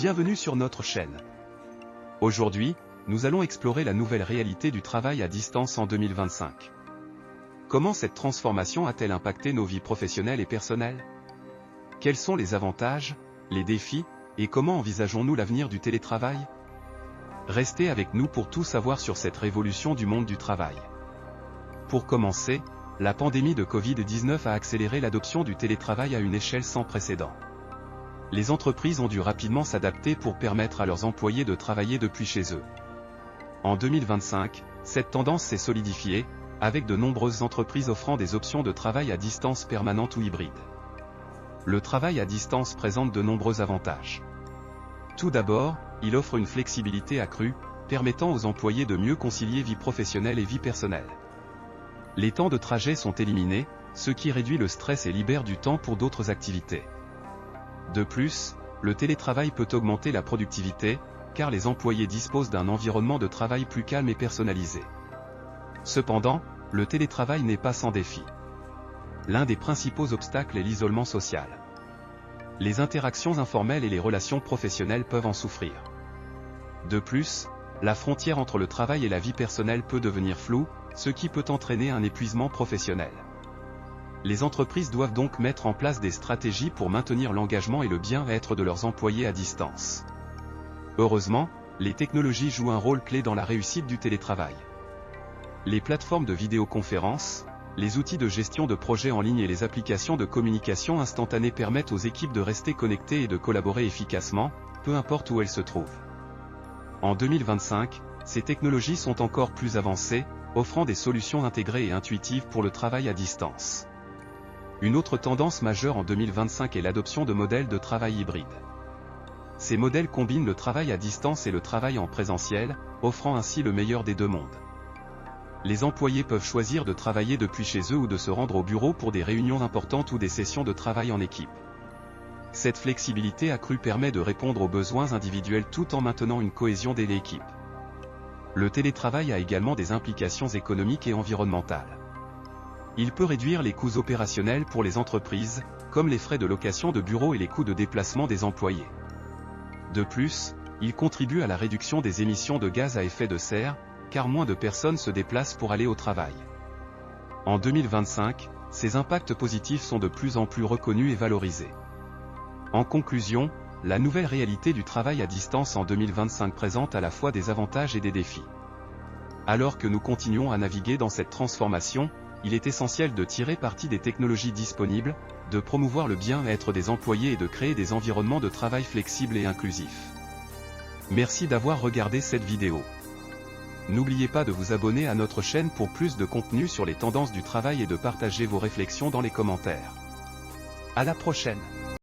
Bienvenue sur notre chaîne. Aujourd'hui, nous allons explorer la nouvelle réalité du travail à distance en 2025. Comment cette transformation a-t-elle impacté nos vies professionnelles et personnelles? Quels sont les avantages, les défis, et comment envisageons-nous l'avenir du télétravail? Restez avec nous pour tout savoir sur cette révolution du monde du travail. Pour commencer, la pandémie de Covid-19 a accéléré l'adoption du télétravail à une échelle sans précédent. Les entreprises ont dû rapidement s'adapter pour permettre à leurs employés de travailler depuis chez eux. En 2025, cette tendance s'est solidifiée, avec de nombreuses entreprises offrant des options de travail à distance permanente ou hybride. Le travail à distance présente de nombreux avantages. Tout d'abord, il offre une flexibilité accrue, permettant aux employés de mieux concilier vie professionnelle et vie personnelle. Les temps de trajet sont éliminés, ce qui réduit le stress et libère du temps pour d'autres activités. De plus, le télétravail peut augmenter la productivité, car les employés disposent d'un environnement de travail plus calme et personnalisé. Cependant, le télétravail n'est pas sans défi. L'un des principaux obstacles est l'isolement social. Les interactions informelles et les relations professionnelles peuvent en souffrir. De plus, la frontière entre le travail et la vie personnelle peut devenir floue, ce qui peut entraîner un épuisement professionnel. Les entreprises doivent donc mettre en place des stratégies pour maintenir l'engagement et le bien-être de leurs employés à distance. Heureusement, les technologies jouent un rôle clé dans la réussite du télétravail. Les plateformes de vidéoconférence, les outils de gestion de projets en ligne et les applications de communication instantanée permettent aux équipes de rester connectées et de collaborer efficacement, peu importe où elles se trouvent. En 2025, ces technologies sont encore plus avancées, offrant des solutions intégrées et intuitives pour le travail à distance. Une autre tendance majeure en 2025 est l'adoption de modèles de travail hybride. Ces modèles combinent le travail à distance et le travail en présentiel, offrant ainsi le meilleur des deux mondes. Les employés peuvent choisir de travailler depuis chez eux ou de se rendre au bureau pour des réunions importantes ou des sessions de travail en équipe. Cette flexibilité accrue permet de répondre aux besoins individuels tout en maintenant une cohésion de l'équipe. Le télétravail a également des implications économiques et environnementales. Il peut réduire les coûts opérationnels pour les entreprises, comme les frais de location de bureaux et les coûts de déplacement des employés. De plus, il contribue à la réduction des émissions de gaz à effet de serre, car moins de personnes se déplacent pour aller au travail. En 2025, ces impacts positifs sont de plus en plus reconnus et valorisés. En conclusion, la nouvelle réalité du travail à distance en 2025 présente à la fois des avantages et des défis. Alors que nous continuons à naviguer dans cette transformation, il est essentiel de tirer parti des technologies disponibles, de promouvoir le bien-être des employés et de créer des environnements de travail flexibles et inclusifs. Merci d'avoir regardé cette vidéo. N'oubliez pas de vous abonner à notre chaîne pour plus de contenu sur les tendances du travail et de partager vos réflexions dans les commentaires. À la prochaine!